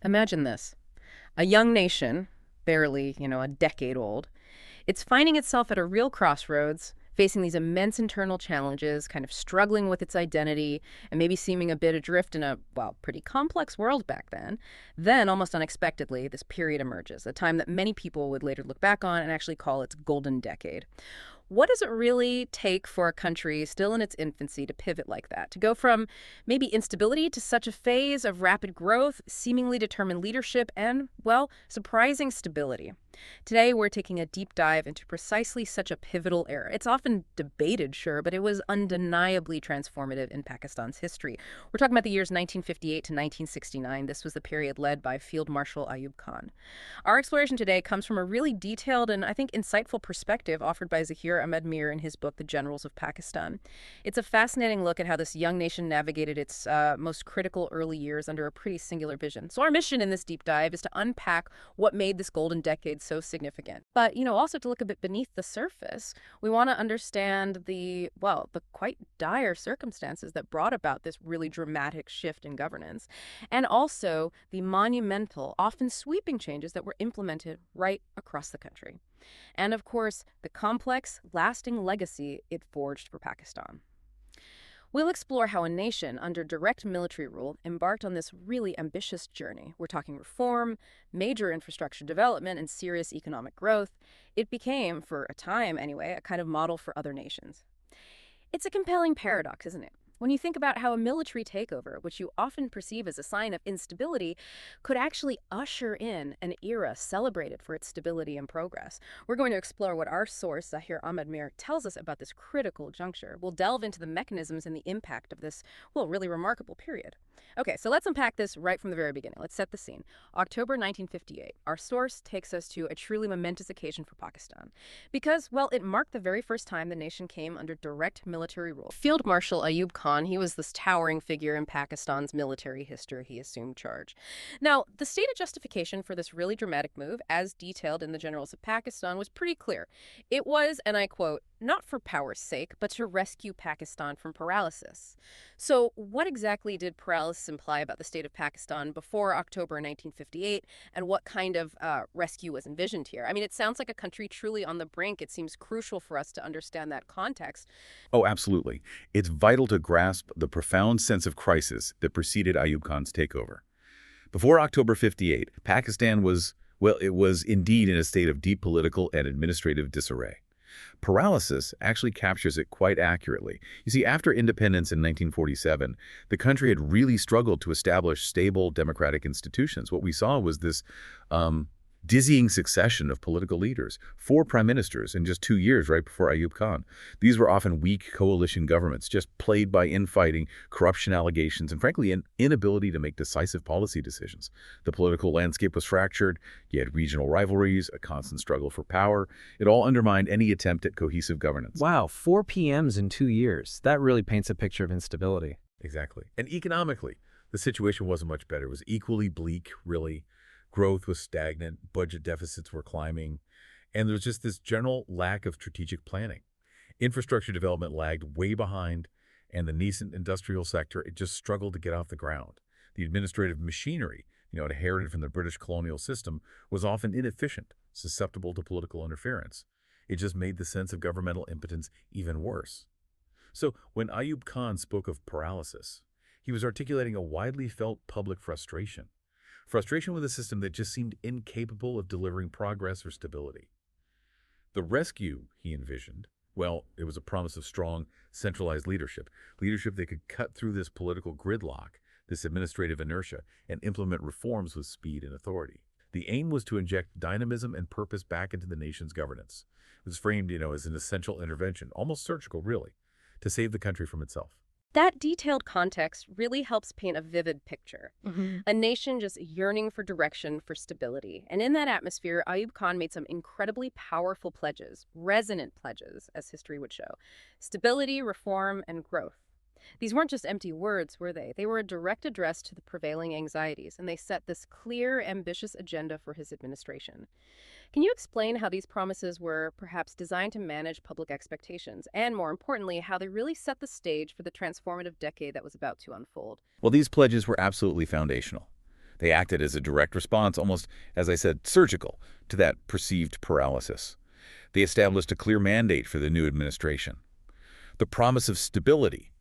Imagine this. A young nation, barely, a decade old, it's finding itself at a real crossroads, facing these immense internal challenges, kind of struggling with its identity, and maybe seeming a bit adrift in a, well, pretty complex world back then. Then, almost unexpectedly, this period emerges, a time that many people would later look back on and actually call its golden decade. What does it really take for a country still in its infancy to pivot like that? To go from maybe instability to such a phase of rapid growth, seemingly determined leadership, and, well, surprising stability? Today, we're taking a deep dive into precisely such a pivotal era. It's often debated, sure, but it was undeniably transformative in Pakistan's history. We're talking about the years 1958 to 1969. This was the period led by Field Marshal Ayub Khan. Our exploration today comes from a really detailed and, I think, insightful perspective offered by Zaheer Ahmad Meer in his book, The Generals of Pakistan. It's a fascinating look at how this young nation navigated its most critical early years under a pretty singular vision. So our mission in this deep dive is to unpack what made this golden decade so significant. But, also to look a bit beneath the surface, we want to understand the quite dire circumstances that brought about this really dramatic shift in governance, and also the monumental, often sweeping changes that were implemented right across the country. And of course, the complex, lasting legacy it forged for Pakistan. We'll explore how a nation under direct military rule embarked on this really ambitious journey. We're talking reform, major infrastructure development, and serious economic growth. It became, for a time anyway, a kind of model for other nations. It's a compelling paradox, isn't it? When you think about how a military takeover, which you often perceive as a sign of instability, could actually usher in an era celebrated for its stability and progress. We're going to explore what our source, Zaheer Ahmad Meer, tells us about this critical juncture. We'll delve into the mechanisms and the impact of this, really remarkable period. Okay, so let's unpack this right from the very beginning. Let's set the scene. October 1958. Our source takes us to a truly momentous occasion for Pakistan. Because, it marked the very first time the nation came under direct military rule. Field Marshal Ayub Khan, he was this towering figure in Pakistan's military history. He assumed charge. Now, the stated justification for this really dramatic move, as detailed in the Generals of Pakistan, was pretty clear. It was, and I quote, not for power's sake, but to rescue Pakistan from paralysis. So what exactly did paralysis imply about the state of Pakistan before October 1958, and what kind of rescue was envisioned here? I mean, it sounds like a country truly on the brink. It seems crucial for us to understand that context. Oh, absolutely. It's vital to grasp the profound sense of crisis that preceded Ayub Khan's takeover. Before October 58, Pakistan was, it was indeed in a state of deep political and administrative disarray. Paralysis actually captures it quite accurately. You see, after independence in 1947, the country had really struggled to establish stable democratic institutions. What we saw was this dizzying succession of political leaders, 4 prime ministers in just 2 years right before Ayub Khan. These were often weak coalition governments, just plagued by infighting, corruption allegations, and frankly, an inability to make decisive policy decisions. The political landscape was fractured. You had regional rivalries, a constant struggle for power. It all undermined any attempt at cohesive governance. Wow, 4 PMs in 2 years. That really paints a picture of instability. Exactly. And economically, the situation wasn't much better. It was equally bleak, really. Growth was stagnant, budget deficits were climbing, and there was just this general lack of strategic planning. Infrastructure development lagged way behind, and the nascent industrial sector, it just struggled to get off the ground. The administrative machinery, inherited from the British colonial system, was often inefficient, susceptible to political interference. It just made the sense of governmental impotence even worse. So when Ayub Khan spoke of paralysis, he was articulating a widely felt public frustration. Frustration with a system that just seemed incapable of delivering progress or stability. The rescue he envisioned, it was a promise of strong, centralized leadership that could cut through this political gridlock, this administrative inertia, and implement reforms with speed and authority. The aim was to inject dynamism and purpose back into the nation's governance. It was framed, as an essential intervention, almost surgical, really, to save the country from itself. That detailed context really helps paint a vivid picture. A nation just yearning for direction, for stability. And in that atmosphere, Ayub Khan made some incredibly powerful pledges, resonant pledges, as history would show. Stability, reform, and growth. These weren't just empty words, were they? They were a direct address to the prevailing anxieties, and they set this clear, ambitious agenda for his administration. Can you explain how these promises were perhaps designed to manage public expectations, and more importantly, how they really set the stage for the transformative decade that was about to unfold? Well, these pledges were absolutely foundational. They acted as a direct response, almost, as I said, surgical, to that perceived paralysis. They established a clear mandate for the new administration. The promise of stability.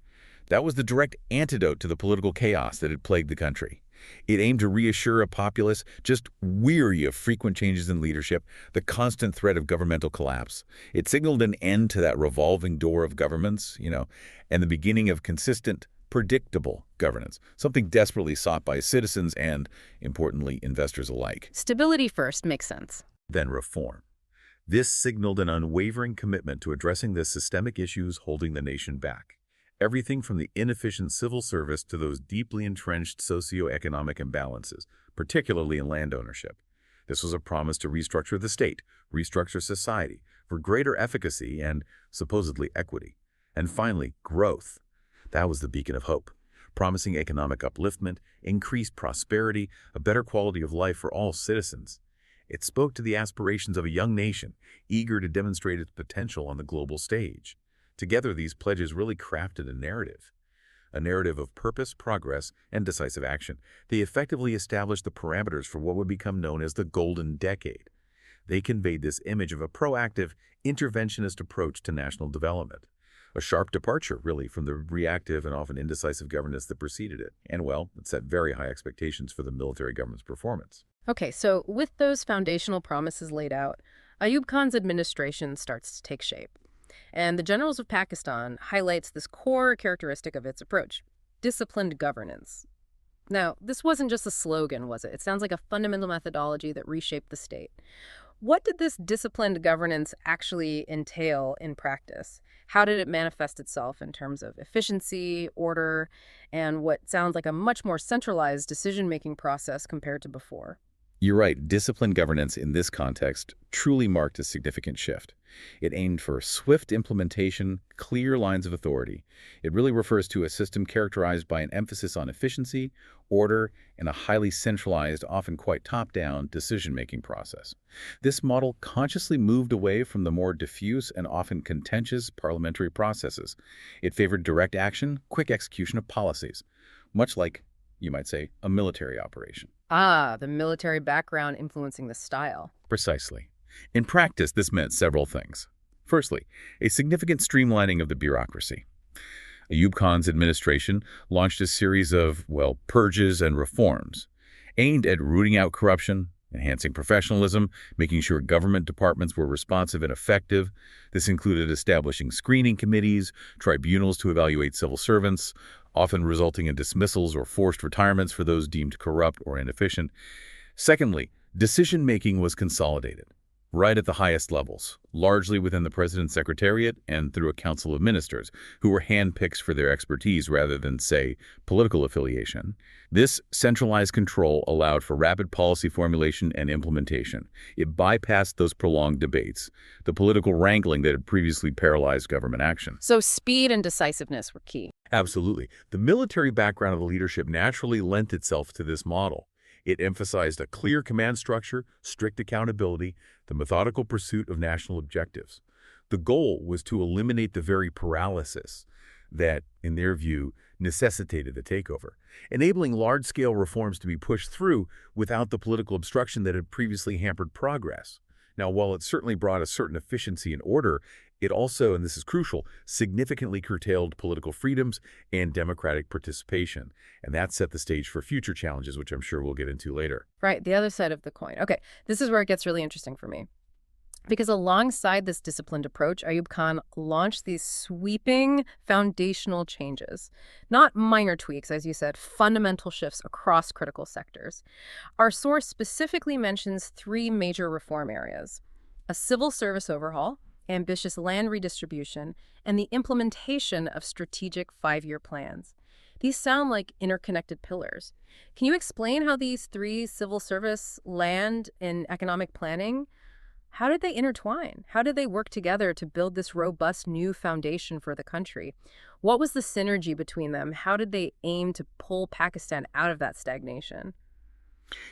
That was the direct antidote to the political chaos that had plagued the country. It aimed to reassure a populace just weary of frequent changes in leadership, the constant threat of governmental collapse. It signaled an end to that revolving door of governments, and the beginning of consistent, predictable governance, something desperately sought by citizens and, importantly, investors alike. Stability first makes sense. Then reform. This signaled an unwavering commitment to addressing the systemic issues holding the nation back. Everything from the inefficient civil service to those deeply entrenched socioeconomic imbalances, particularly in land ownership. This was a promise to restructure the state, restructure society, for greater efficacy and, supposedly, equity. And finally, growth. That was the beacon of hope, promising economic upliftment, increased prosperity, a better quality of life for all citizens. It spoke to the aspirations of a young nation, eager to demonstrate its potential on the global stage. Together, these pledges really crafted a narrative of purpose, progress, and decisive action. They effectively established the parameters for what would become known as the Golden Decade. They conveyed this image of a proactive, interventionist approach to national development. A sharp departure, really, from the reactive and often indecisive governance that preceded it. And, well, it set very high expectations for the military government's performance. Okay, so with those foundational promises laid out, Ayub Khan's administration starts to take shape. And the Generals of Pakistan highlights this core characteristic of its approach: disciplined governance. Now, this wasn't just a slogan, was it? It sounds like a fundamental methodology that reshaped the state. What did this disciplined governance actually entail in practice? How did it manifest itself in terms of efficiency, order, and what sounds like a much more centralized decision-making process compared to before? You're right, disciplined governance in this context truly marked a significant shift. It aimed for swift implementation, clear lines of authority. It really refers to a system characterized by an emphasis on efficiency, order, and a highly centralized, often quite top-down, decision-making process. This model consciously moved away from the more diffuse and often contentious parliamentary processes. It favored direct action, quick execution of policies, much like, you might say, a military operation. Ah, the military background influencing the style. Precisely. In practice, this meant several things. Firstly, a significant streamlining of the bureaucracy. Ayub Khan's administration launched a series of, purges and reforms aimed at rooting out corruption, enhancing professionalism, making sure government departments were responsive and effective. This included establishing screening committees, tribunals to evaluate civil servants, often resulting in dismissals or forced retirements for those deemed corrupt or inefficient. Secondly, decision-making was consolidated, right at the highest levels, largely within the President's Secretariat and through a council of ministers, who were handpicked for their expertise rather than, say, political affiliation. This centralized control allowed for rapid policy formulation and implementation. It bypassed those prolonged debates, the political wrangling that had previously paralyzed government action. So speed and decisiveness were key. Absolutely. The military background of the leadership naturally lent itself to this model. It emphasized a clear command structure, strict accountability, the methodical pursuit of national objectives. The goal was to eliminate the very paralysis that, in their view, necessitated the takeover, enabling large-scale reforms to be pushed through without the political obstruction that had previously hampered progress. Now, while it certainly brought a certain efficiency and order, it also, and this is crucial, significantly curtailed political freedoms and democratic participation. And that set the stage for future challenges, which I'm sure we'll get into later. Right, the other side of the coin. Okay, this is where it gets really interesting for me. Because alongside this disciplined approach, Ayub Khan launched these sweeping foundational changes. Not minor tweaks, as you said, fundamental shifts across critical sectors. Our source specifically mentions three major reform areas: a civil service overhaul, ambitious land redistribution, and the implementation of strategic five-year plans. These sound like interconnected pillars. Can you explain how these three, civil service, land, and economic planning, how did they intertwine? How did they work together to build this robust new foundation for the country? What was the synergy between them? How did they aim to pull Pakistan out of that stagnation?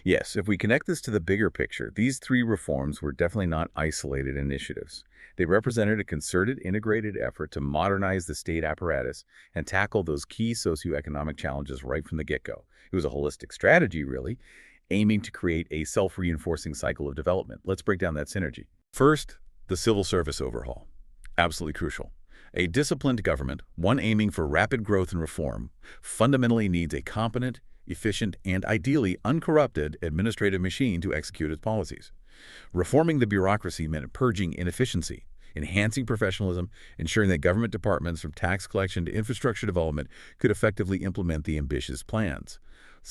Yes, if we connect this to the bigger picture, these three reforms were definitely not isolated initiatives. They represented a concerted, integrated effort to modernize the state apparatus and tackle those key socioeconomic challenges right from the get-go. It was a holistic strategy, really, aiming to create a self-reinforcing cycle of development. Let's break down that synergy. First, the civil service overhaul. Absolutely crucial. A disciplined government, one aiming for rapid growth and reform, fundamentally needs a competent, efficient, and ideally uncorrupted administrative machine to execute its policies. Reforming the bureaucracy meant purging inefficiency, enhancing professionalism, ensuring that government departments from tax collection to infrastructure development could effectively implement the ambitious plans.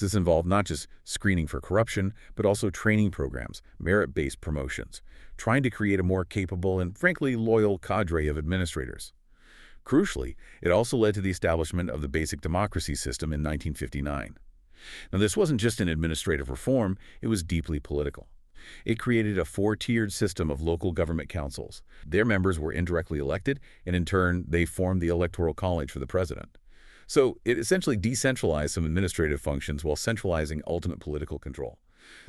This involved not just screening for corruption, but also training programs, merit-based promotions, trying to create a more capable and, frankly, loyal cadre of administrators. Crucially, it also led to the establishment of the basic democracy system in 1959. Now, this wasn't just an administrative reform, it was deeply political. It created a four-tiered system of local government councils. Their members were indirectly elected, and in turn, they formed the electoral college for the president. So it essentially decentralized some administrative functions while centralizing ultimate political control.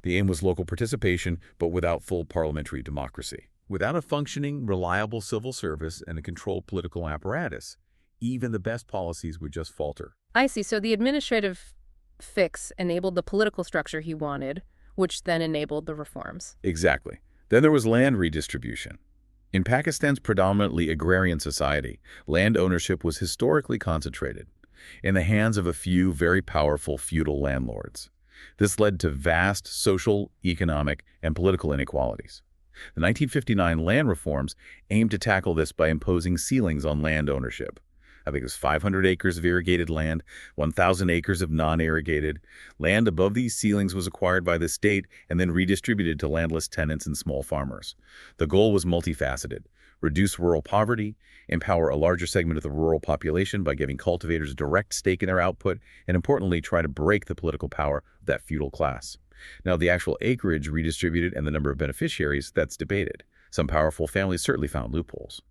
The aim was local participation, but without full parliamentary democracy. Without a functioning, reliable civil service and a controlled political apparatus, even the best policies would just falter. I see. So the administrative fix enabled the political structure he wanted, which then enabled the reforms. Exactly. Then there was land redistribution. In Pakistan's predominantly agrarian society, land ownership was historically concentrated in the hands of a few very powerful feudal landlords. This led to vast social, economic, and political inequalities. The 1959 land reforms aimed to tackle this by imposing ceilings on land ownership. I think it was 500 acres of irrigated land, 1,000 acres of non-irrigated. Land above these ceilings was acquired by the state and then redistributed to landless tenants and small farmers. The goal was multifaceted: reduce rural poverty, empower a larger segment of the rural population by giving cultivators a direct stake in their output, and importantly, try to break the political power of that feudal class. Now, the actual acreage redistributed and the number of beneficiaries, that's debated. Some powerful families certainly found loopholes.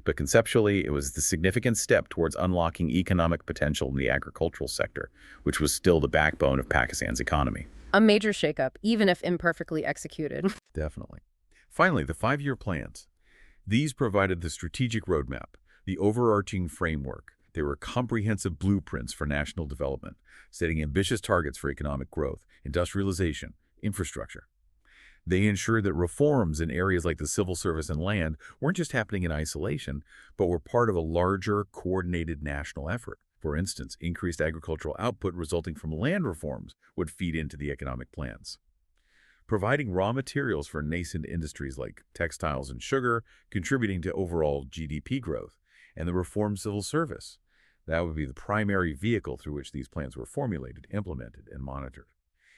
But conceptually, it was the significant step towards unlocking economic potential in the agricultural sector, which was still the backbone of Pakistan's economy. A major shakeup, even if imperfectly executed. Definitely. Finally, the five-year plans. These provided the strategic roadmap, the overarching framework. They were comprehensive blueprints for national development, setting ambitious targets for economic growth, industrialization, infrastructure. They ensured that reforms in areas like the civil service and land weren't just happening in isolation, but were part of a larger, coordinated national effort. For instance, increased agricultural output resulting from land reforms would feed into the economic plans. Providing raw materials for nascent industries like textiles and sugar, contributing to overall GDP growth, and the reformed civil service. That would be the primary vehicle through which these plans were formulated, implemented, and monitored.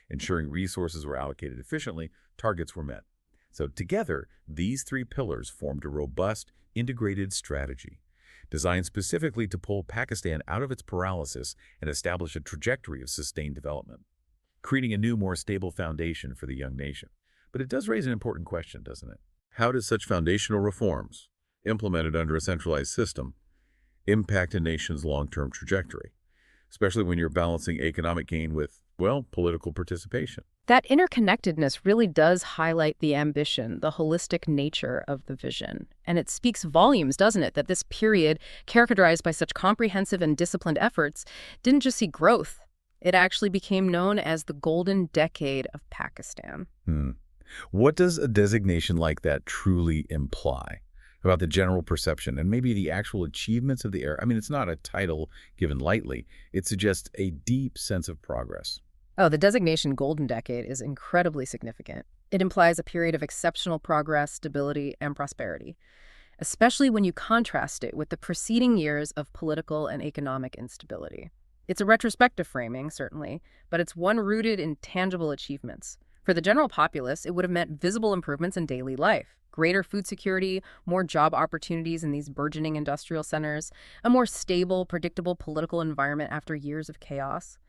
Ensuring resources were allocated efficiently, targets were met. So together, these three pillars formed a robust, integrated strategy, designed specifically to pull Pakistan out of its paralysis and establish a trajectory of sustained development, creating a new, more stable foundation for the young nation. But it does raise an important question, doesn't it? How does such foundational reforms, implemented under a centralized system, impact a nation's long-term trajectory, especially when you're balancing economic gain with, well, political participation? That interconnectedness really does highlight the ambition, the holistic nature of the vision. And it speaks volumes, doesn't it, that this period, characterized by such comprehensive and disciplined efforts, didn't just see growth. It actually became known as the Golden Decade of Pakistan. What does a designation like that truly imply about the general perception and maybe the actual achievements of the era? I mean, it's not a title given lightly. It suggests a deep sense of progress. Oh, the designation Golden Decade is incredibly significant. It implies a period of exceptional progress, stability, and prosperity, especially when you contrast it with the preceding years of political and economic instability. It's a retrospective framing, certainly, but it's one rooted in tangible achievements. For the general populace, it would have meant visible improvements in daily life, greater food security, more job opportunities in these burgeoning industrial centers, a more stable, predictable political environment after years of chaos.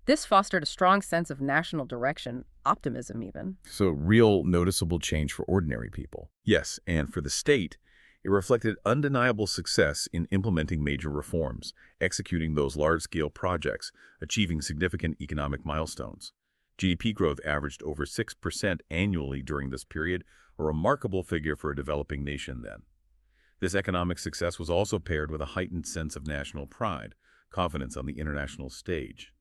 This fostered a strong sense of national direction, optimism even. So real noticeable change for ordinary people. Yes, and for the state, it reflected undeniable success in implementing major reforms, executing those large-scale projects, achieving significant economic milestones. GDP growth averaged over 6% annually during this period, a remarkable figure for a developing nation then. This economic success was also paired with a heightened sense of national pride, confidence on the international stage.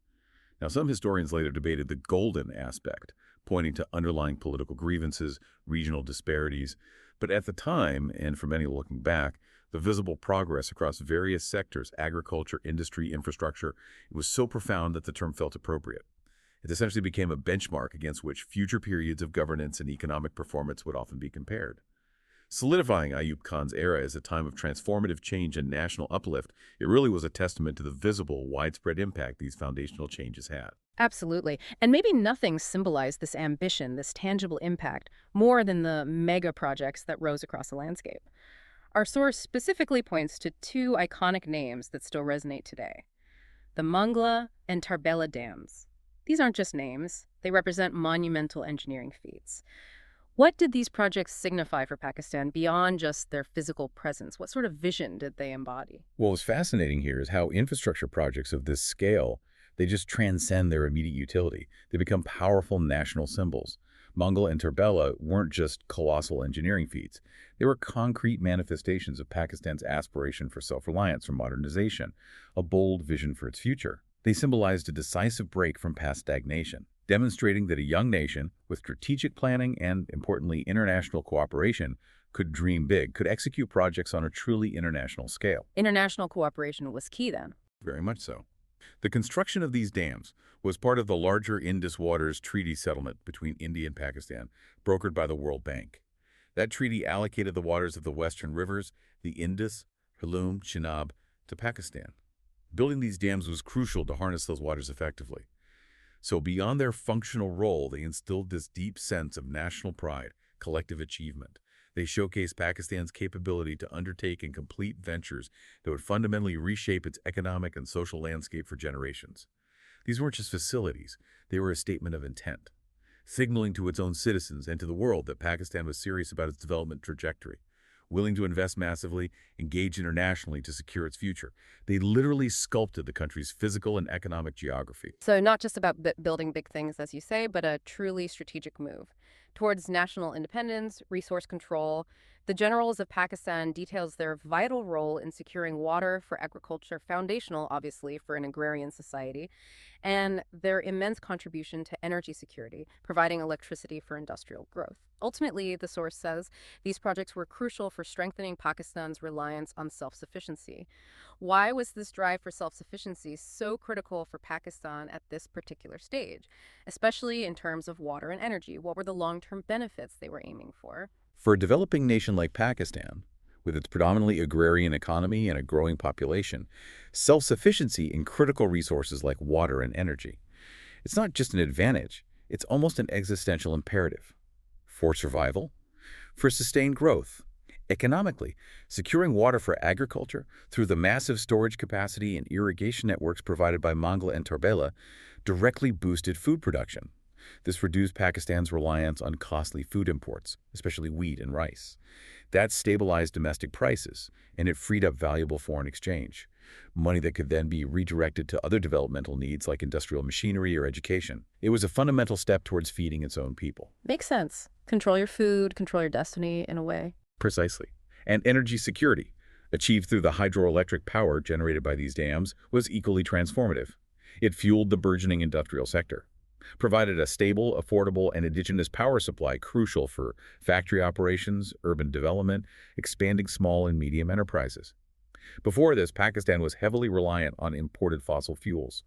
Now, some historians later debated the golden aspect, pointing to underlying political grievances, regional disparities, but at the time, and for many looking back, the visible progress across various sectors, agriculture, industry, infrastructure, it was so profound that the term felt appropriate. It essentially became a benchmark against which future periods of governance and economic performance would often be compared. Solidifying Ayub Khan's era as a time of transformative change and national uplift, it really was a testament to the visible, widespread impact these foundational changes had. Absolutely. And maybe nothing symbolized this ambition, this tangible impact, more than the mega projects that rose across the landscape. Our source specifically points to two iconic names that still resonate today: the Mangla and Tarbela dams. These aren't just names, they represent monumental engineering feats. What did these projects signify for Pakistan beyond just their physical presence? What sort of vision did they embody? What was fascinating here is how infrastructure projects of this scale, they just transcend their immediate utility. They become powerful national symbols. Mangla and Tarbela weren't just colossal engineering feats. They were concrete manifestations of Pakistan's aspiration for self-reliance, for modernization, a bold vision for its future. They symbolized a decisive break from past stagnation, demonstrating that a young nation with strategic planning and, importantly, international cooperation could dream big, could execute projects on a truly international scale. International cooperation was key then. Very much so. The construction of these dams was part of the larger Indus Waters Treaty settlement between India and Pakistan, brokered by the World Bank. That treaty allocated the waters of the western rivers, the Indus, Jhelum, Chenab, to Pakistan. Building these dams was crucial to harness those waters effectively. So beyond their functional role, they instilled this deep sense of national pride, collective achievement. They showcased Pakistan's capability to undertake and complete ventures that would fundamentally reshape its economic and social landscape for generations. These weren't just facilities, they were a statement of intent, signaling to its own citizens and to the world that Pakistan was serious about its development trajectory, willing to invest massively, engage internationally to secure its future. They literally sculpted the country's physical and economic geography. So not just about building big things, as you say, but a truly strategic move towards national independence, resource control. The Generals of Pakistan details their vital role in securing water for agriculture, foundational, obviously, for an agrarian society, and their immense contribution to energy security, providing electricity for industrial growth. Ultimately, the source says, these projects were crucial for strengthening Pakistan's reliance on self-sufficiency. Why was this drive for self-sufficiency so critical for Pakistan at this particular stage, especially in terms of water and energy? What were the long-term benefits they were aiming for? For a developing nation like Pakistan, with its predominantly agrarian economy and a growing population, self-sufficiency in critical resources like water and energy, it's not just an advantage, it's almost an existential imperative. For survival, for sustained growth. Economically, securing water for agriculture through the massive storage capacity and irrigation networks provided by Mangla and Tarbela directly boosted food production. This reduced Pakistan's reliance on costly food imports, especially wheat and rice. That stabilized domestic prices, and it freed up valuable foreign exchange, money that could then be redirected to other developmental needs like industrial machinery or education. It was a fundamental step towards feeding its own people. Makes sense. Control your food, control your destiny, in a way. Precisely. And energy security, achieved through the hydroelectric power generated by these dams, was equally transformative. It fueled the burgeoning industrial sector, provided a stable, affordable, and indigenous power supply crucial for factory operations, urban development, expanding small and medium enterprises. Before this, Pakistan was heavily reliant on imported fossil fuels.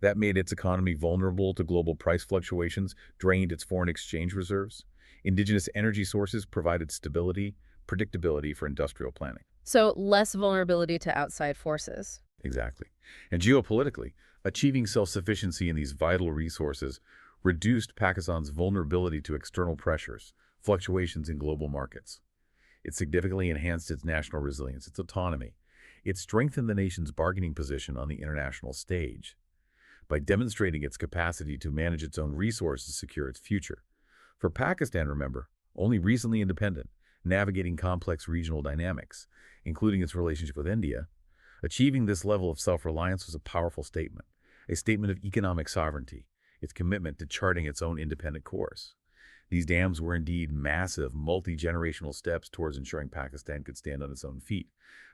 That made its economy vulnerable to global price fluctuations, drained its foreign exchange reserves. Indigenous energy sources provided stability, predictability for industrial planning. So less vulnerability to outside forces. Exactly. And geopolitically, achieving self-sufficiency in these vital resources reduced Pakistan's vulnerability to external pressures, fluctuations in global markets. It significantly enhanced its national resilience, its autonomy. It strengthened the nation's bargaining position on the international stage by demonstrating its capacity to manage its own resources to secure its future. For Pakistan, remember, only recently independent, navigating complex regional dynamics, including its relationship with India, achieving this level of self-reliance was a powerful statement, a statement of economic sovereignty. its commitment to charting its own independent course. These dams were indeed massive, multi-generational steps towards ensuring Pakistan could stand on its own feet,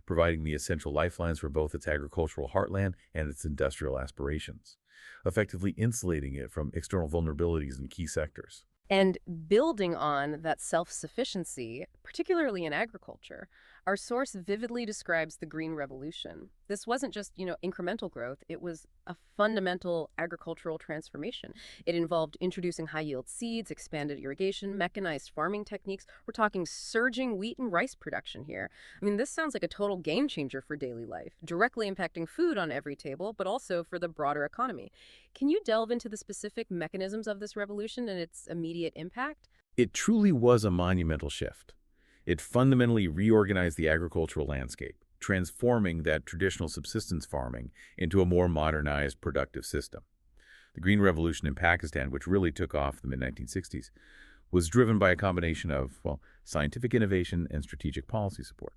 providing the essential lifelines for both its agricultural heartland and its industrial aspirations, effectively insulating it from external vulnerabilities in key sectors. And building on that self-sufficiency, particularly in agriculture, our source vividly describes the Green Revolution. This wasn't just, incremental growth. It was a fundamental agricultural transformation. It involved introducing high-yield seeds, expanded irrigation, mechanized farming techniques. We're talking surging wheat and rice production here. I mean, this sounds like a total game changer for daily life, directly impacting food on every table, but also for the broader economy. Can you delve into the specific mechanisms of this revolution and its immediate impact? It truly was a monumental shift. It fundamentally reorganized the agricultural landscape, transforming that traditional subsistence farming into a more modernized, productive system. The Green Revolution in Pakistan, which really took off in the mid-1960s, was driven by a combination of, scientific innovation and strategic policy support.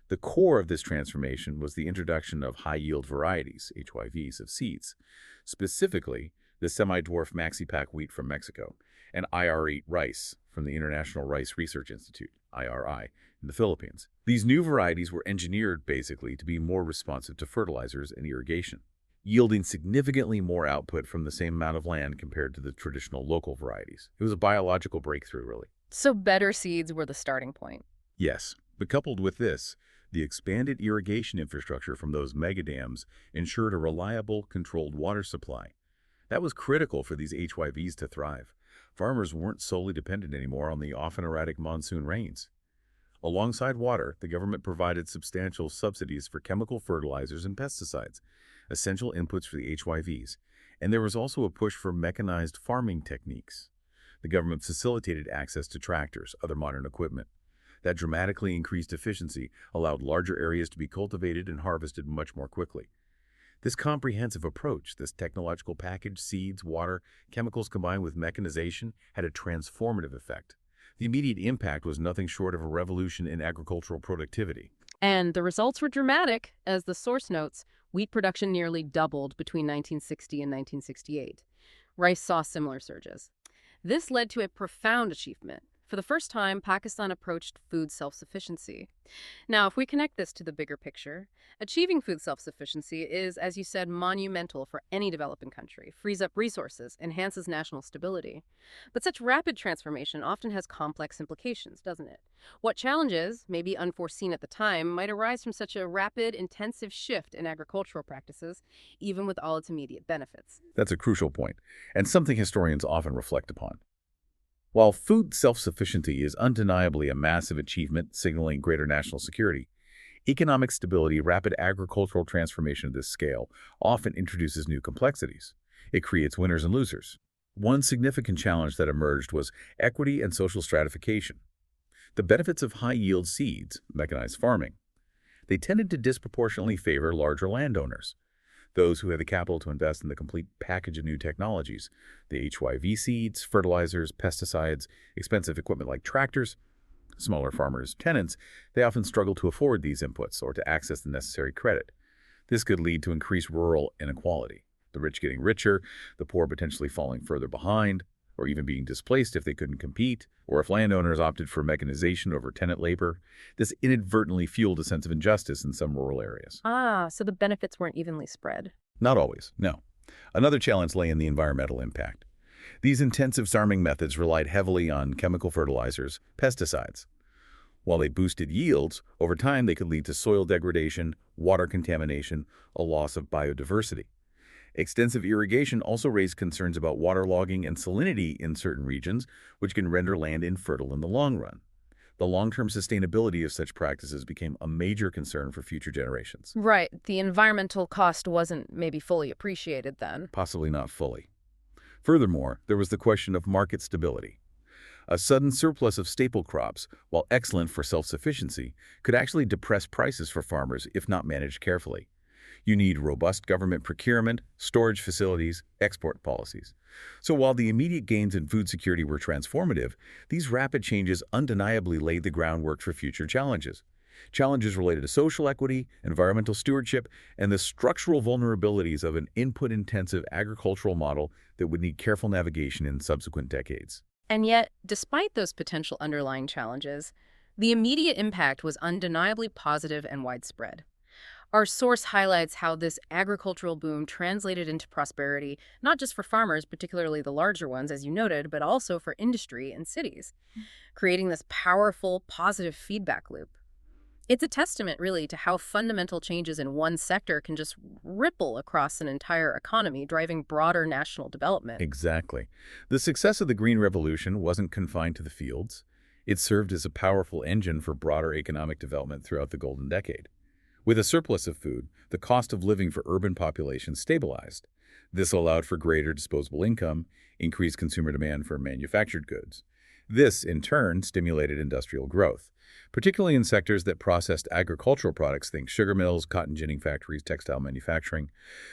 The core of this transformation was the introduction of high-yield varieties, HYVs, of seeds, specifically the semi-dwarf maxi-pack wheat from Mexico and IR-8 rice from the International Rice Research Institute, IRI, in the Philippines. These new varieties were engineered, basically, to be more responsive to fertilizers and irrigation, yielding significantly more output from the same amount of land compared to the traditional local varieties. It was a biological breakthrough, really. So better seeds were the starting point. Yes, but coupled with this, the expanded irrigation infrastructure from those megadams ensured a reliable, controlled water supply. That was critical for these HYVs to thrive. Farmers weren't solely dependent anymore on the often erratic monsoon rains. Alongside water, the government provided substantial subsidies for chemical fertilizers and pesticides, essential inputs for the HYVs, and there was also a push for mechanized farming techniques. The government facilitated access to tractors, other modern equipment. That dramatically increased efficiency, allowed larger areas to be cultivated and harvested much more quickly. This comprehensive approach, this technological package, seeds, water, chemicals combined with mechanization, had a transformative effect. The immediate impact was nothing short of a revolution in agricultural productivity. And the results were dramatic. As the source notes, wheat production nearly doubled between 1960 and 1968. Rice saw similar surges. This led to a profound achievement. For the first time, Pakistan approached food self-sufficiency. Now, if we connect this to the bigger picture, achieving food self-sufficiency is, as you said, monumental for any developing country, frees up resources, enhances national stability. But such rapid transformation often has complex implications, doesn't it? What challenges, maybe unforeseen at the time, might arise from such a rapid, intensive shift in agricultural practices, even with all its immediate benefits? That's a crucial point, and something historians often reflect upon. While food self-sufficiency is undeniably a massive achievement signaling greater national security, economic stability, rapid agricultural transformation of this scale often introduces new complexities. It creates winners and losers. One significant challenge that emerged was equity and social stratification. The benefits of high-yield seeds, mechanized farming, they tended to disproportionately favor larger landowners, those who had the capital to invest in the complete package of new technologies, the HYV seeds, fertilizers, pesticides, expensive equipment like tractors. Smaller farmers, tenants, they often struggle to afford these inputs or to access the necessary credit. This could lead to increased rural inequality, the rich getting richer, the poor potentially falling further behind, or even being displaced if they couldn't compete, or if landowners opted for mechanization over tenant labor. This inadvertently fueled a sense of injustice in some rural areas. So the benefits weren't evenly spread. Not always, no. Another challenge lay in the environmental impact. These intensive farming methods relied heavily on chemical fertilizers, pesticides. While they boosted yields, over time they could lead to soil degradation, water contamination, a loss of biodiversity. Extensive irrigation also raised concerns about waterlogging and salinity in certain regions, which can render land infertile in the long run. The long-term sustainability of such practices became a major concern for future generations. Right. The environmental cost wasn't maybe fully appreciated then. Possibly not fully. Furthermore, there was the question of market stability. A sudden surplus of staple crops, while excellent for self-sufficiency, could actually depress prices for farmers if not managed carefully. You need robust government procurement, storage facilities, export policies. So while the immediate gains in food security were transformative, these rapid changes undeniably laid the groundwork for future challenges. Challenges related to social equity, environmental stewardship, and the structural vulnerabilities of an input-intensive agricultural model that would need careful navigation in subsequent decades. And yet, despite those potential underlying challenges, the immediate impact was undeniably positive and widespread. Our source highlights how this agricultural boom translated into prosperity, not just for farmers, particularly the larger ones, as you noted, but also for industry and cities, creating this powerful, positive feedback loop. It's a testament, really, to how fundamental changes in one sector can just ripple across an entire economy, driving broader national development. Exactly. The success of the Green Revolution wasn't confined to the fields. It served as a powerful engine for broader economic development throughout the Golden Decade. With a surplus of food, the cost of living for urban populations stabilized. This allowed for greater disposable income, increased consumer demand for manufactured goods. This, in turn, stimulated industrial growth, particularly in sectors that processed agricultural products, think sugar mills, cotton ginning factories, textile manufacturing.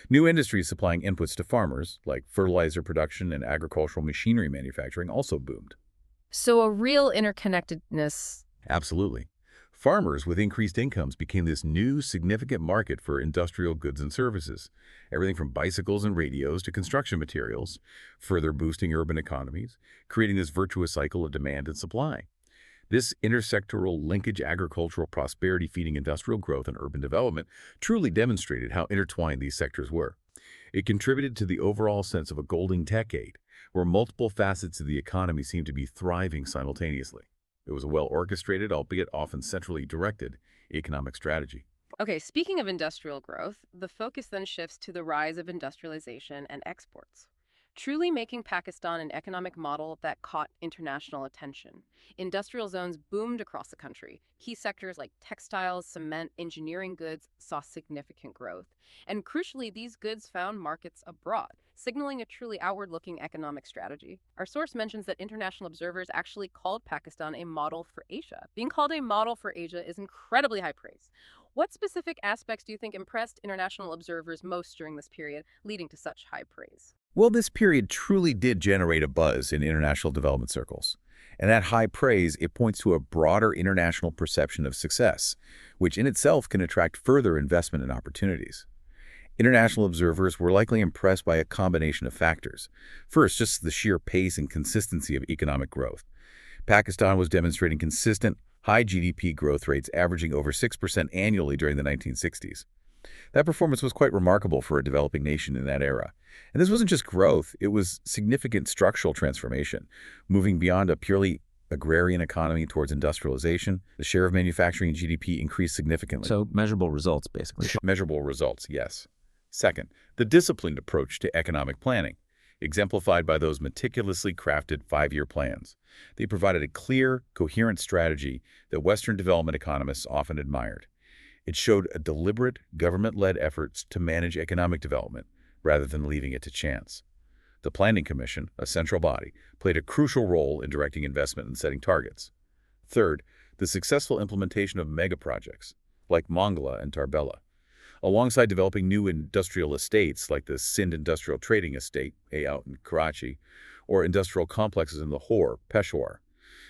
New industries supplying inputs to farmers, like fertilizer production and agricultural machinery manufacturing, also boomed. So a real interconnectedness. Absolutely. Farmers with increased incomes became this new, significant market for industrial goods and services, everything from bicycles and radios to construction materials, further boosting urban economies, creating this virtuous cycle of demand and supply. This intersectoral linkage agricultural prosperity feeding industrial growth and urban development truly demonstrated how intertwined these sectors were. It contributed to the overall sense of a golden decade, where multiple facets of the economy seemed to be thriving simultaneously. It was a well-orchestrated, albeit often centrally directed, economic strategy. Okay, speaking of industrial growth, the focus then shifts to the rise of industrialization and exports, truly making Pakistan an economic model that caught international attention. Industrial zones boomed across the country. Key sectors like textiles, cement, engineering goods saw significant growth. And crucially, these goods found markets abroad, signaling a truly outward-looking economic strategy. Our source mentions that international observers actually called Pakistan a model for Asia. Being called a model for Asia is incredibly high praise. What specific aspects do you think impressed international observers most during this period, leading to such high praise? Well, this period truly did generate a buzz in international development circles. And that high praise, it points to a broader international perception of success, which in itself can attract further investment and opportunities. International observers were likely impressed by a combination of factors. First, just the sheer pace and consistency of economic growth. Pakistan was demonstrating consistent, high GDP growth rates averaging over 6% annually during the 1960s. That performance was quite remarkable for a developing nation in that era. And this wasn't just growth, it was significant structural transformation, moving beyond a purely agrarian economy towards industrialization. The share of manufacturing in GDP increased significantly. So measurable results, basically. Measurable results, yes. Second, the disciplined approach to economic planning, exemplified by those meticulously crafted five-year plans. They provided a clear, coherent strategy that Western development economists often admired. It showed a deliberate, government-led efforts to manage economic development, rather than leaving it to chance. The Planning Commission, a central body, played a crucial role in directing investment and setting targets. Third, the successful implementation of mega-projects, like Mangla and Tarbela, alongside developing new industrial estates like the Sindh Industrial Trading Estate, out in Karachi, or industrial complexes in Lahore, Peshawar.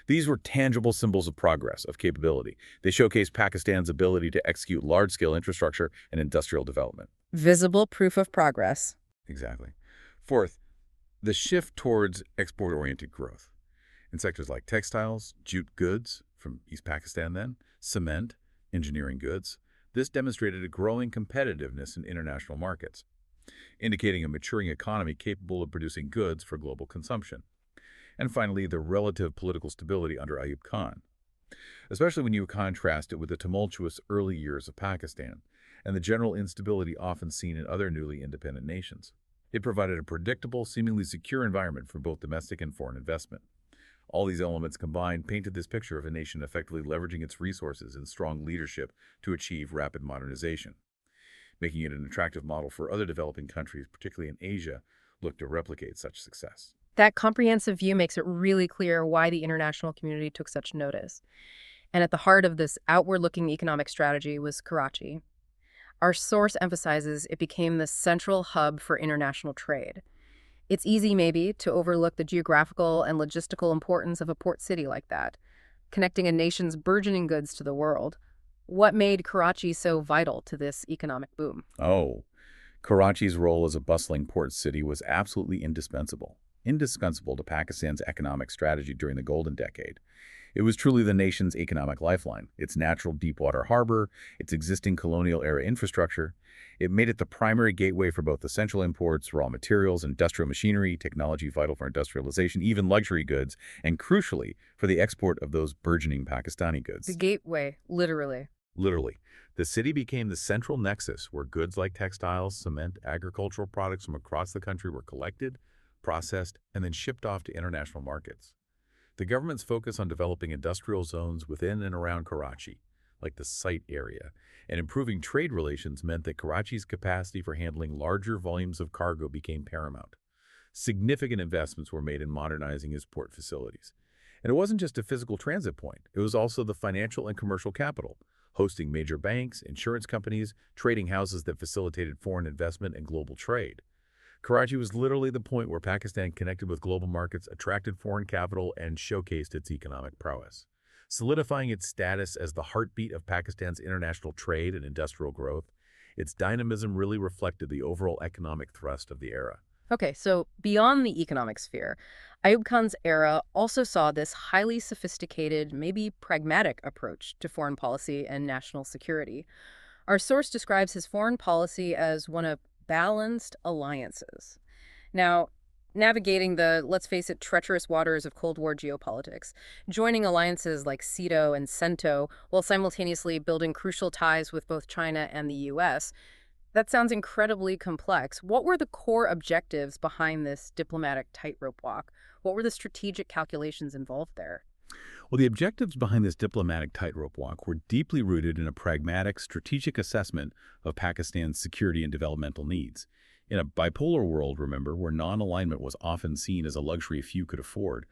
These were tangible symbols of progress, of capability. They showcased Pakistan's ability to execute large-scale infrastructure and industrial development. Visible proof of progress. Exactly. Fourth, the shift towards export-oriented growth. In sectors like textiles, jute goods from East Pakistan then, cement, engineering goods, this demonstrated a growing competitiveness in international markets, indicating a maturing economy capable of producing goods for global consumption. And finally, the relative political stability under Ayub Khan, especially when you contrast it with the tumultuous early years of Pakistan and the general instability often seen in other newly independent nations. It provided a predictable, seemingly secure environment for both domestic and foreign investment. All these elements combined painted this picture of a nation effectively leveraging its resources and strong leadership to achieve rapid modernization, making it an attractive model for other developing countries, particularly in Asia, look to replicate such success. That comprehensive view makes it really clear why the international community took such notice. And at the heart of this outward-looking economic strategy was Karachi. Our source emphasizes it became the central hub for international trade. It's easy, maybe, to overlook the geographical and logistical importance of a port city like that, connecting a nation's burgeoning goods to the world. What made Karachi so vital to this economic boom? Oh, Karachi's role as a bustling port city was absolutely indispensable to Pakistan's economic strategy during the Golden Decade. It was truly the nation's economic lifeline. Its natural deepwater harbor, its existing colonial-era infrastructure, it made it the primary gateway for both essential imports, raw materials, industrial machinery, technology vital for industrialization, even luxury goods, and crucially, for the export of those burgeoning Pakistani The goods. gateway, literally. Literally, the city became the central nexus where goods like textiles, cement, agricultural products from across the country were collected, processed, and then shipped off to international markets. The government's focus on developing industrial zones within and around Karachi, like the site area, and improving trade relations meant that Karachi's capacity for handling larger volumes of cargo became paramount. Significant investments were made in modernizing its port facilities. And it wasn't just a physical transit point, it was also the financial and commercial capital, hosting major banks, insurance companies, trading houses that facilitated foreign investment and global trade. Karachi was literally the point where Pakistan connected with global markets, attracted foreign capital, and showcased its economic prowess, solidifying its status as the heartbeat of Pakistan's international trade and industrial growth. Its dynamism really reflected the overall economic thrust of the era. Okay, so beyond the economic sphere, Ayub Khan's era also saw this highly sophisticated, maybe pragmatic approach to foreign policy and national security. Our source describes his foreign policy as one of balanced alliances. Now, navigating the, let's face it, treacherous waters of Cold War geopolitics, joining alliances like CETO and CENTO while simultaneously building crucial ties with both China and the US, that sounds incredibly complex. What were the core objectives behind this diplomatic tightrope walk? What were the strategic calculations involved there? Well, the objectives behind this diplomatic tightrope walk were deeply rooted in a pragmatic, strategic assessment of Pakistan's security and developmental needs. In a bipolar world, remember, where non-alignment was often seen as a luxury few could afford,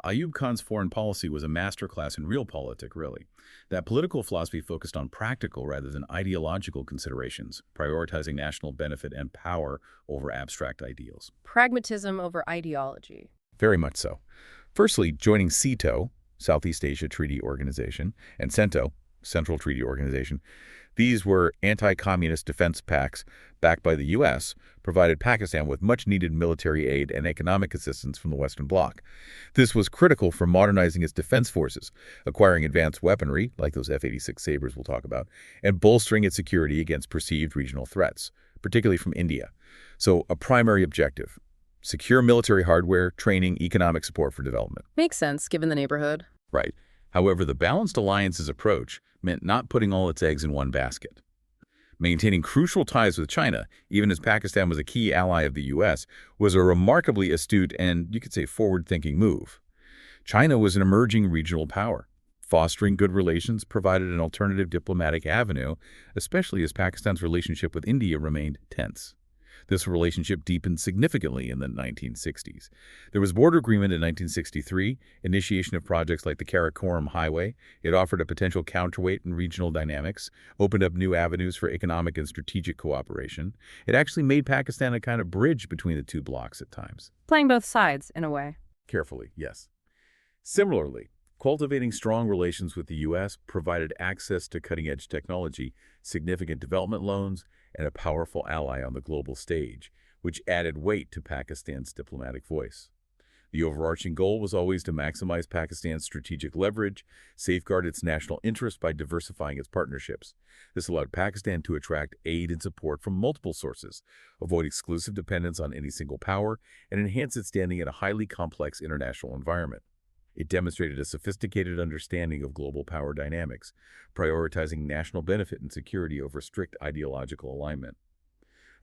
Ayub Khan's foreign policy was a masterclass in realpolitik, really. That political philosophy focused on practical rather than ideological considerations, prioritizing national benefit and power over abstract ideals. Pragmatism over ideology. Very much so. Firstly, joining CETO, Southeast Asia Treaty Organization, and CENTO, Central Treaty Organization. These were anti-communist defense pacts backed by the U.S., provided Pakistan with much-needed military aid and economic assistance from the Western Bloc. This was critical for modernizing its defense forces, acquiring advanced weaponry, like those F-86 Sabres we'll talk about, and bolstering its security against perceived regional threats, particularly from India. So a primary objective: secure military hardware, training, economic support for development. Makes sense, given the neighborhood. Right. However, the balanced alliances approach meant not putting all its eggs in one basket. Maintaining crucial ties with China, even as Pakistan was a key ally of the U.S., was a remarkably astute and, you could say, forward-thinking move. China was an emerging regional power. Fostering good relations provided an alternative diplomatic avenue, especially as Pakistan's relationship with India remained tense. This relationship deepened significantly in the 1960s. There was border agreement in 1963, initiation of projects like the Karakoram Highway. It offered a potential counterweight in regional dynamics, opened up new avenues for economic and strategic cooperation. It actually made Pakistan a kind of bridge between the two blocs at times. Playing both sides, in a way. Carefully, yes. Similarly, cultivating strong relations with the U.S. provided access to cutting-edge technology, significant development loans, and a powerful ally on the global stage, which added weight to Pakistan's diplomatic voice. The overarching goal was always to maximize Pakistan's strategic leverage, safeguard its national interests by diversifying its partnerships. This allowed Pakistan to attract aid and support from multiple sources, avoid exclusive dependence on any single power, and enhance its standing in a highly complex international environment. It demonstrated a sophisticated understanding of global power dynamics, prioritizing national benefit and security over strict ideological alignment,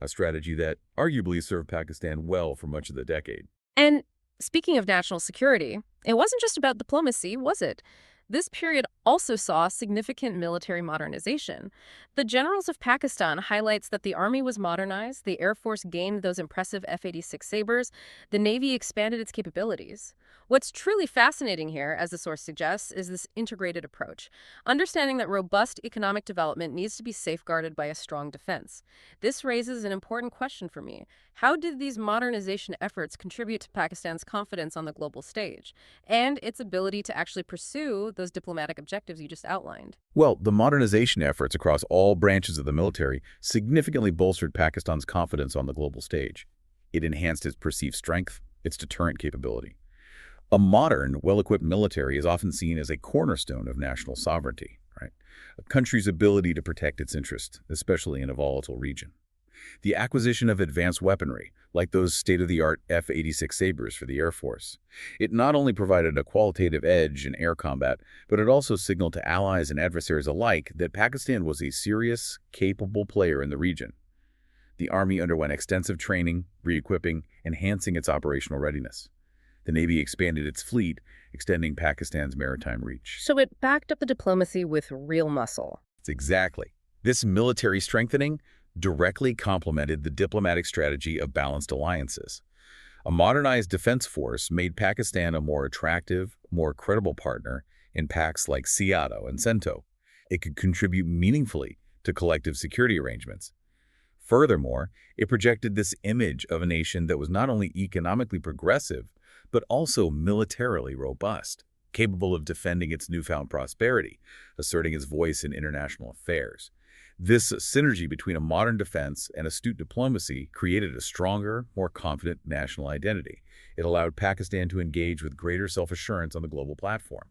a strategy that arguably served Pakistan well for much of the decade. And speaking of national security, it wasn't just about diplomacy, was it? This period also saw significant military modernization. The Generals of Pakistan highlights that the army was modernized, the Air Force gained those impressive F-86 Sabres, the Navy expanded its capabilities. What's truly fascinating here, as the source suggests, is this integrated approach, understanding that robust economic development needs to be safeguarded by a strong defense. This raises an important question for me. How did these modernization efforts contribute to Pakistan's confidence on the global stage and its ability to actually pursue those diplomatic objectives? objectives you just outlined. Well, the modernization efforts across all branches of the military significantly bolstered Pakistan's confidence on the global stage. It enhanced its perceived strength, its deterrent capability. A modern, well-equipped military is often seen as a cornerstone of national sovereignty, right? A country's ability to protect its interests, especially in a volatile region. The acquisition of advanced weaponry, like those state-of-the-art F-86 Sabres for the Air Force, it not only provided a qualitative edge in air combat, but it also signaled to allies and adversaries alike that Pakistan was a serious, capable player in the region. The Army underwent extensive training, re-equipping, enhancing its operational readiness. The Navy expanded its fleet, extending Pakistan's maritime reach. So it backed up the diplomacy with real muscle. Exactly. This military strengthening directly complemented the diplomatic strategy of balanced alliances. A modernized defense force made Pakistan a more attractive, more credible partner in pacts like SEATO and CENTO. It could contribute meaningfully to collective security arrangements. Furthermore, it projected this image of a nation that was not only economically progressive, but also militarily robust, capable of defending its newfound prosperity, asserting its voice in international affairs. This synergy between a modern defense and astute diplomacy created a stronger, more confident national identity. It allowed Pakistan to engage with greater self-assurance on the global platform.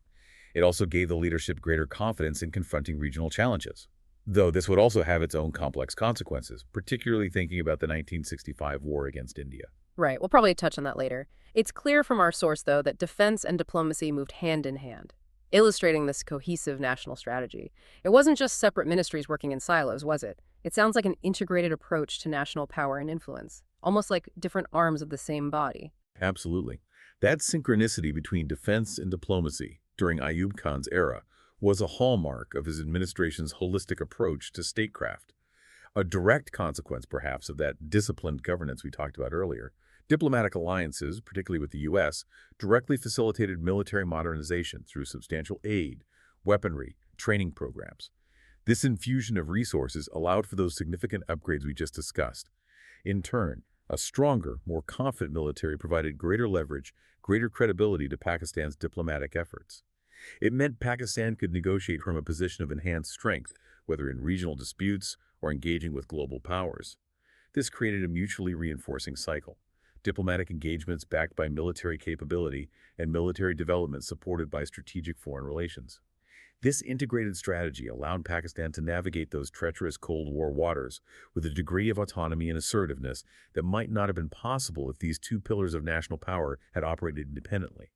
It also gave the leadership greater confidence in confronting regional challenges. Though this would also have its own complex consequences, particularly thinking about the 1965 war against India. Right, we'll probably touch on that later. It's clear from our source, though, that defense and diplomacy moved hand in hand, illustrating this cohesive national strategy. It wasn't just separate ministries working in silos, was it? It sounds like an integrated approach to national power and influence, almost like different arms of the same body. Absolutely. That synchronicity between defense and diplomacy during Ayub Khan's era was a hallmark of his administration's holistic approach to statecraft. A direct consequence, perhaps, of that disciplined governance we talked about earlier. Diplomatic alliances, particularly with the U.S., directly facilitated military modernization through substantial aid, weaponry, training programs. This infusion of resources allowed for those significant upgrades we just discussed. In turn, a stronger, more confident military provided greater leverage, greater credibility to Pakistan's diplomatic efforts. It meant Pakistan could negotiate from a position of enhanced strength, whether in regional disputes or engaging with global powers. This created a mutually reinforcing cycle. Diplomatic engagements backed by military capability and military development supported by strategic foreign relations. This integrated strategy allowed Pakistan to navigate those treacherous Cold War waters with a degree of autonomy and assertiveness that might not have been possible if these two pillars of national power had operated independently.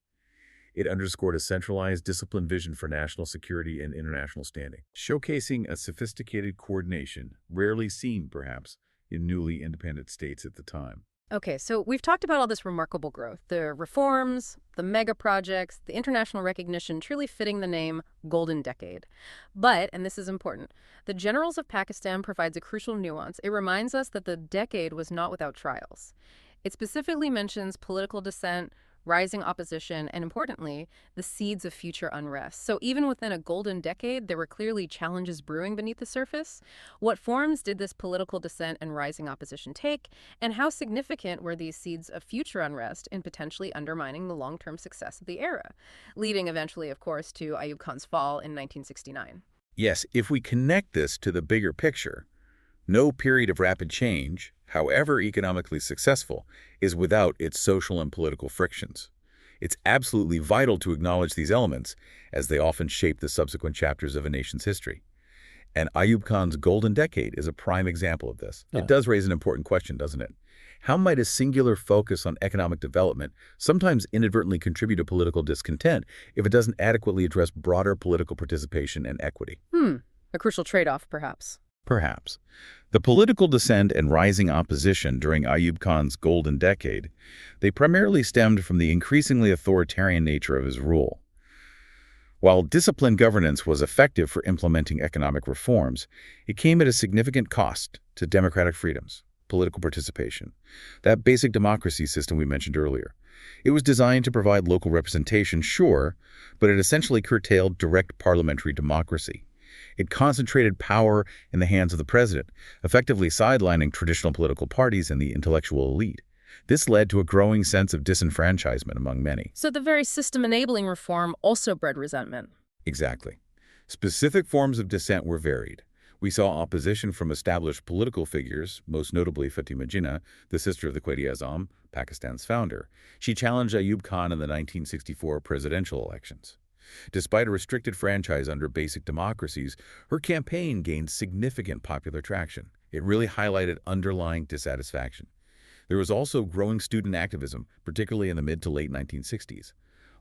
It underscored a centralized, disciplined vision for national security and international standing, showcasing a sophisticated coordination rarely seen, perhaps, in newly independent states at the time. Okay, so we've talked about all this remarkable growth, the reforms, the mega projects, the international recognition, truly fitting the name Golden Decade. But, and this is important, the Generals of Pakistan provides a crucial nuance. It reminds us that the decade was not without trials. It specifically mentions political dissent, rising opposition, and importantly, the seeds of future unrest. So even within a golden decade, there were clearly challenges brewing beneath the surface. What forms did this political dissent and rising opposition take, and how significant were these seeds of future unrest in potentially undermining the long-term success of the era, leading eventually, of course, to Ayub Khan's fall in 1969? Yes, if we connect this to the bigger picture, no period of rapid change, however economically successful, is without its social and political frictions. It's absolutely vital to acknowledge these elements, as they often shape the subsequent chapters of a nation's history. And Ayub Khan's Golden Decade is a prime example of this. It does raise an important question, doesn't it? How might a singular focus on economic development sometimes inadvertently contribute to political discontent if it doesn't adequately address broader political participation and equity? A crucial trade-off, perhaps. Perhaps. The political dissent and rising opposition during Ayub Khan's Golden Decade, they primarily stemmed from the increasingly authoritarian nature of his rule. While disciplined governance was effective for implementing economic reforms, it came at a significant cost to democratic freedoms, political participation, that basic democracy system we mentioned earlier. It was designed to provide local representation, sure, but it essentially curtailed direct parliamentary democracy. It concentrated power in the hands of the president, effectively sidelining traditional political parties and the intellectual elite. This led to a growing sense of disenfranchisement among many. So the very system enabling reform also bred resentment. Exactly. Specific forms of dissent were varied. We saw opposition from established political figures, most notably Fatima Jinnah, the sister of the Quaid-e-Azam, Pakistan's founder. She challenged Ayub Khan in the 1964 presidential elections. Despite a restricted franchise under basic democracies, her campaign gained significant popular traction. It really highlighted underlying dissatisfaction. There was also growing student activism, particularly in the mid to late 1960s,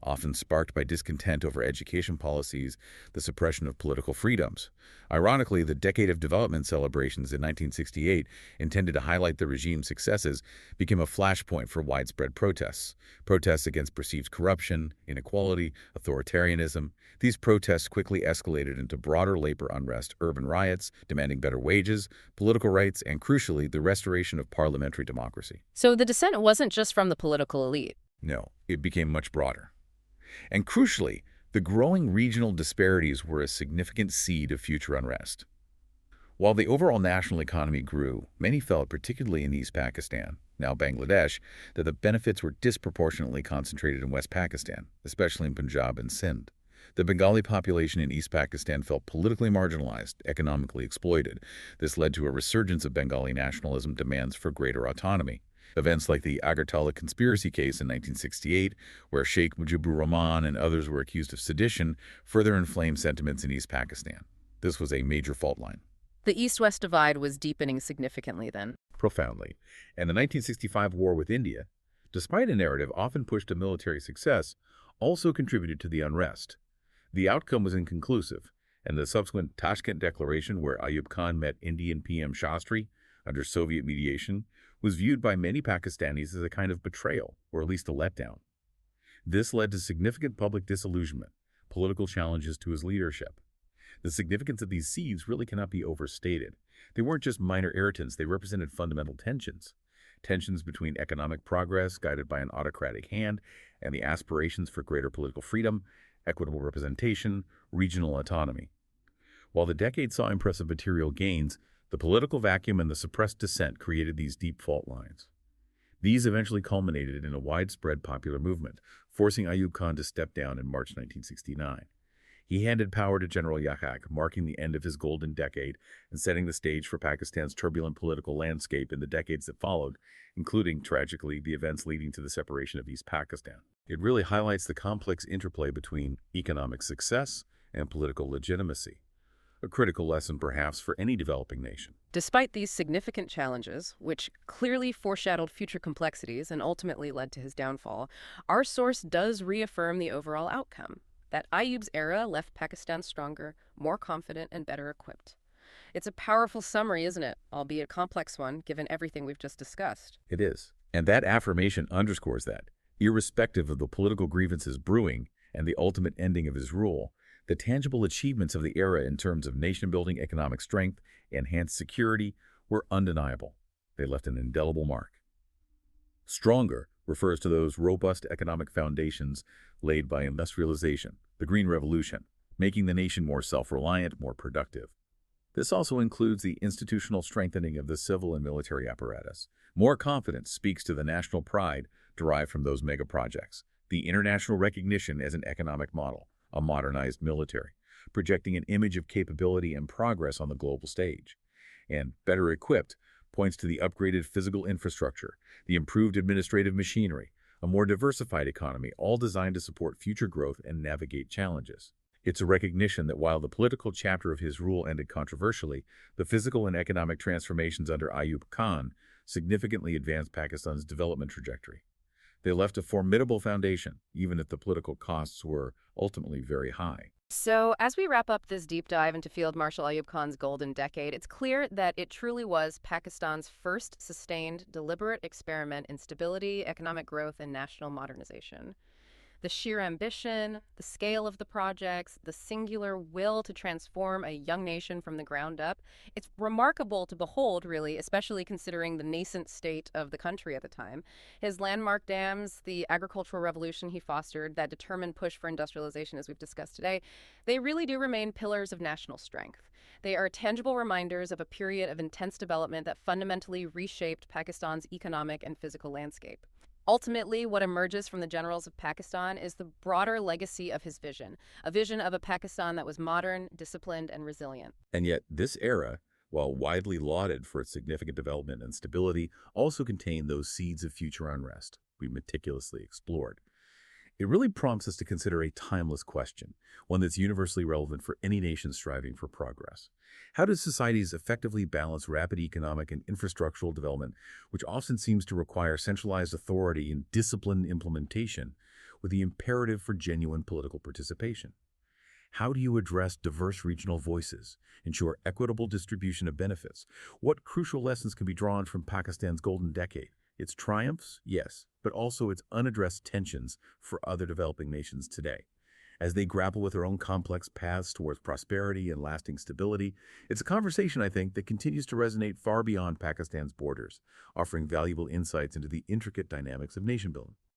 often sparked by discontent over education policies, the suppression of political freedoms. Ironically, the Decade of Development celebrations in 1968, intended to highlight the regime's successes, became a flashpoint for widespread protests. Protests against perceived corruption, inequality, authoritarianism. These protests quickly escalated into broader labor unrest, urban riots, demanding better wages, political rights, and crucially, the restoration of parliamentary democracy. So the dissent wasn't just from the political elite. No, it became much broader. And crucially, the growing regional disparities were a significant seed of future unrest. While the overall national economy grew, many felt, particularly in East Pakistan, now Bangladesh, that the benefits were disproportionately concentrated in West Pakistan, especially in Punjab and Sindh. The Bengali population in East Pakistan felt politically marginalized, economically exploited. This led to a resurgence of Bengali nationalism demands for greater autonomy. Events like the Agartala conspiracy case in 1968, where Sheikh Mujibur Rahman and others were accused of sedition, further inflamed sentiments in East Pakistan. This was a major fault line. The East-West divide was deepening significantly then. Profoundly. And the 1965 war with India, despite a narrative often pushed to military success, also contributed to the unrest. The outcome was inconclusive, and the subsequent Tashkent Declaration, where Ayub Khan met Indian PM Shastri under Soviet mediation, was viewed by many Pakistanis as a kind of betrayal, or at least a letdown. This led to significant public disillusionment, political challenges to his leadership. The significance of these seeds really cannot be overstated. They weren't just minor irritants, they represented fundamental tensions. Tensions between economic progress, guided by an autocratic hand, and the aspirations for greater political freedom, equitable representation, regional autonomy. While the decade saw impressive material gains, the political vacuum and the suppressed dissent created these deep fault lines. These eventually culminated in a widespread popular movement, forcing Ayub Khan to step down in March 1969. He handed power to General Yahyak, marking the end of his golden decade and setting the stage for Pakistan's turbulent political landscape in the decades that followed, including, tragically, the events leading to the separation of East Pakistan. It really highlights the complex interplay between economic success and political legitimacy. A critical lesson, perhaps, for any developing nation. Despite these significant challenges, which clearly foreshadowed future complexities and ultimately led to his downfall, our source does reaffirm the overall outcome, that Ayub's era left Pakistan stronger, more confident, and better equipped. It's a powerful summary, isn't it? Albeit a complex one, given everything we've just discussed. It is. And that affirmation underscores that, irrespective of the political grievances brewing and the ultimate ending of his rule, the tangible achievements of the era in terms of nation-building economic strength, enhanced security, were undeniable. They left an indelible mark. Stronger refers to those robust economic foundations laid by industrialization, the Green Revolution, making the nation more self-reliant, more productive. This also includes the institutional strengthening of the civil and military apparatus. More confidence speaks to the national pride derived from those mega-projects, the international recognition as an economic model, a modernized military, projecting an image of capability and progress on the global stage. And better equipped points to the upgraded physical infrastructure, the improved administrative machinery, a more diversified economy, all designed to support future growth and navigate challenges. It's a recognition that while the political chapter of his rule ended controversially, the physical and economic transformations under Ayub Khan significantly advanced Pakistan's development trajectory. They left a formidable foundation, even if the political costs were ultimately very high. So, as we wrap up this deep dive into Field Marshal Ayub Khan's golden decade, it's clear that it truly was Pakistan's first sustained, deliberate experiment in stability, economic growth, and national modernization. The sheer ambition, the scale of the projects, the singular will to transform a young nation from the ground up, it's remarkable to behold, really, especially considering the nascent state of the country at the time. His landmark dams, the agricultural revolution he fostered, that determined push for industrialization, as we've discussed today, they really do remain pillars of national strength. They are tangible reminders of a period of intense development that fundamentally reshaped Pakistan's economic and physical landscape. Ultimately, what emerges from the generals of Pakistan is the broader legacy of his vision, a vision of a Pakistan that was modern, disciplined, and resilient. And yet, this era, while widely lauded for its significant development and stability, also contained those seeds of future unrest we meticulously explored. It really prompts us to consider a timeless question, one that's universally relevant for any nation striving for progress. How do societies effectively balance rapid economic and infrastructural development, which often seems to require centralized authority and disciplined implementation, with the imperative for genuine political participation? How do you address diverse regional voices, ensure equitable distribution of benefits? What crucial lessons can be drawn from Pakistan's Golden Decade? Its triumphs, yes, but also its unaddressed tensions for other developing nations today. As they grapple with their own complex paths towards prosperity and lasting stability, it's a conversation, I think, that continues to resonate far beyond Pakistan's borders, offering valuable insights into the intricate dynamics of nation building.